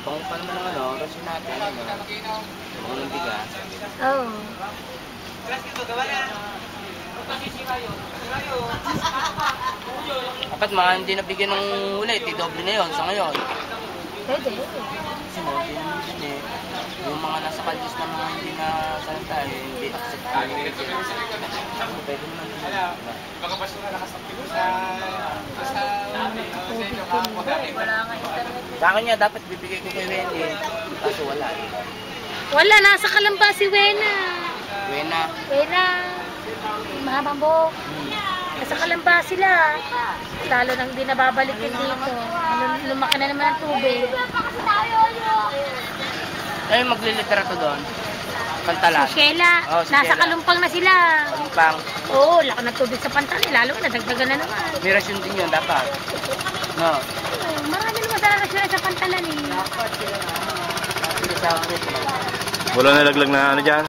Pang pa naman ng ano, rasyon natin, ano, mga ng bigas. Oo. Dapat mga hindi nabigyan ng ulit, i-doble na yun sa ngayon. Pwede. Kasi mo, hindi naman din eh. Yung mga nasa kalis na mga hindi na salita, hindi accept ko. Pwede naman din. Baka pa siya nakasakit sa... Sa akin niya, dapat bibigay ko kay Wendy. Kaso wala eh. Wala, nasa Kalamba si Wena. Wena. Wena. Mahabang buhok. Nasa Kalamba sila. Lalo nang di nababalikin dito. Lumaki na naman ang tubig. Ay, magliliterato doon. Pantalan. Si Sheila. Oh, si Nasa Sheila. Kalumpang na sila. Kalumpang. Oo, laki ng tubig sa pantalan. Lalo na, dagdagan na naman. May rasyon din yun, dapat. No. Marami naman sa rasyon sa pantalan eh. Wala nalaglag na ano dyan.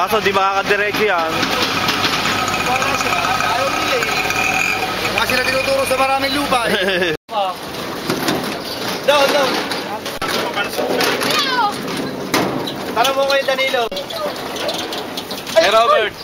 Kaso di makakadiretso yan. Baka sila tinuturo sa maraming lupa eh. Down. Tara mo kay Danilo. Hey Robert!